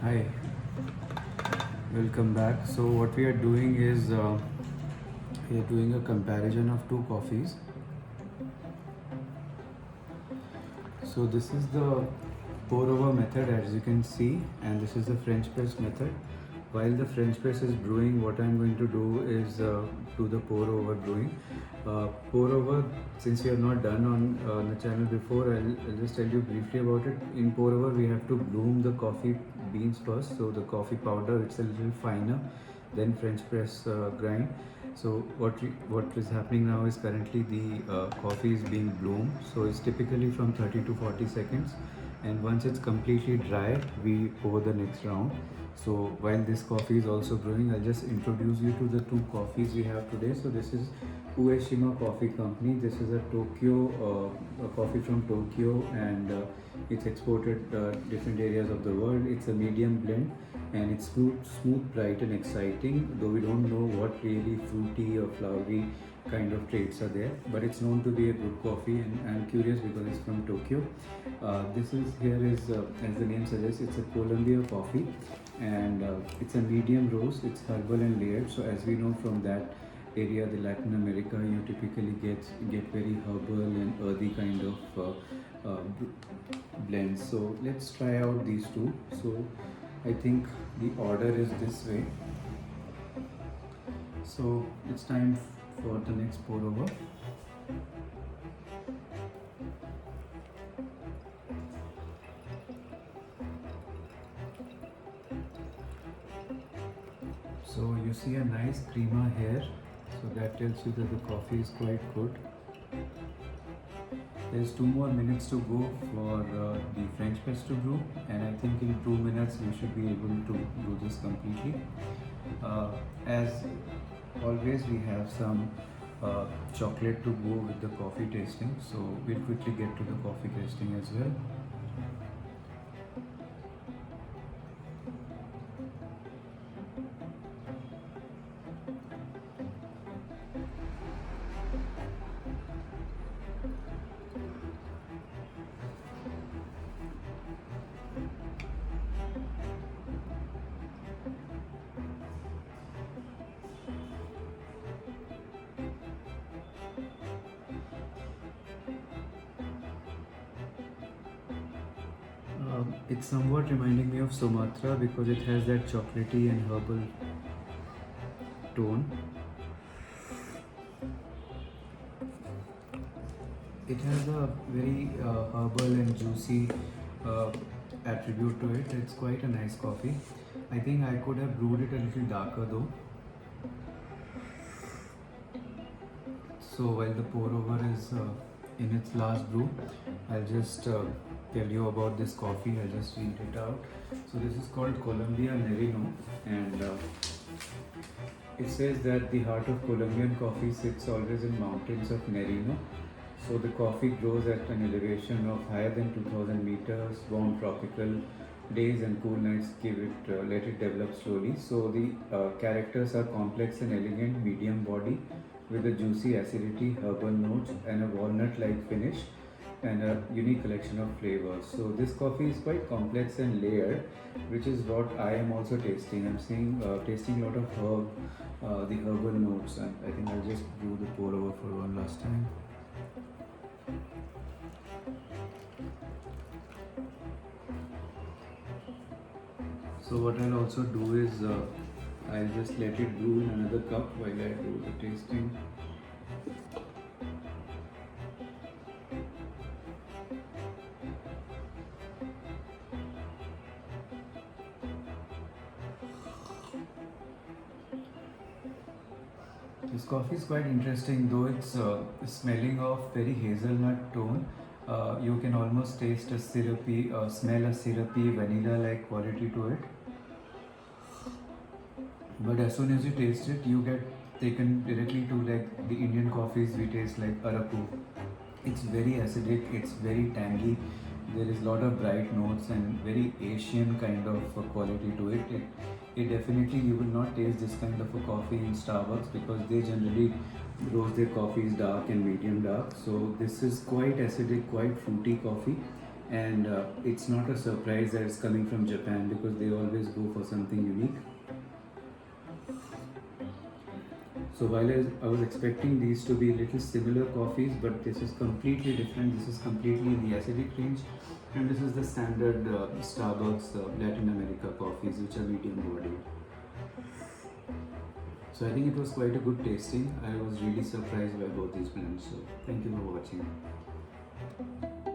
Hi, welcome back. So what we are doing is we are doing a comparison of two coffees. So this is the pour over method, as you can see, and this is the French press method. While the French press is brewing, what I'm going to do is do the pour over brewing. Pour over, since we have not done on the channel before, I'll just tell you briefly about it. In pour over, we have to bloom the coffee beans first, so the coffee powder it's a little finer, then French press grind. So what is happening now is currently the coffee is being bloomed. So it's typically from 30 to 40 seconds, and once it's completely dry, we pour the next round. So while this coffee is also brewing, I'll just introduce you to the two coffees we have today. So this is Ueshima Coffee Company. This is a a coffee from Tokyo, and it's exported different areas of the world. It's a medium blend, and it's smooth, bright, and exciting. Though we don't know what really fruity or flowery kind of traits are there, but it's known to be a good coffee, and I'm curious because it's from Tokyo. This is here is as the name suggests, it's a Columbia coffee, and it's a medium roast. It's herbal and layered. So as we know from that area, the Latin America, you typically get very herbal and earthy kind of blends. So let's try out these two. So I think the order is this way. So it's time for the next pour over. So you see a nice crema here. So that tells you that the coffee is quite good. There's 2 more minutes to go for the French press to brew, and I think in 2 minutes we should be able to do this completely. As always, we have some chocolate to go with the coffee tasting, so we'll quickly get to the coffee tasting as well. It's somewhat reminding me of Sumatra because it has that chocolatey and herbal tone. It has a very herbal and juicy uh, attribute to it. It's quite a nice coffee. I think I could have brewed it a little darker though. So while the pour over is in its last brew, I'll just tell you about this coffee. I'll just read it out. So this is called Columbia Narino, and it says that the heart of Colombian coffee sits always in mountains of Narino. So the coffee grows at an elevation of higher than 2000 meters, warm tropical days and cool nights give it let it develop slowly. So the characters are complex and elegant, medium body with a juicy acidity, herbal notes, and a walnut-like finish, and a unique collection of flavors. So this coffee is quite complex and layered, which is what I am also tasting. I'm seeing tasting a lot of the herbal notes, and I think I'll just do the pour over for one last time. So what I'll also do is I'll just let it brew in another cup while I do the tasting. This coffee is quite interesting, though it's smelling of very hazelnut tone. You can almost taste a syrupy, smell a syrupy vanilla-like quality to it. But as soon as you taste it, you get taken directly to like the Indian coffees we taste like Araku. It's very acidic, it's very tangy. There is a lot of bright notes and very Asian kind of quality to it. It definitely you will not taste this kind of a coffee in Starbucks because they generally roast their coffees dark and medium dark. So this is quite acidic, quite fruity coffee, and it's not a surprise that it's coming from Japan because they always go for something unique. So while I was expecting these to be little similar coffees, but this is completely different. This is completely in the acidic range, and this is the standard Starbucks Latin America coffees, which are medium bodied. So I think it was quite a good tasting. I was really surprised by both these blends. So thank you for watching.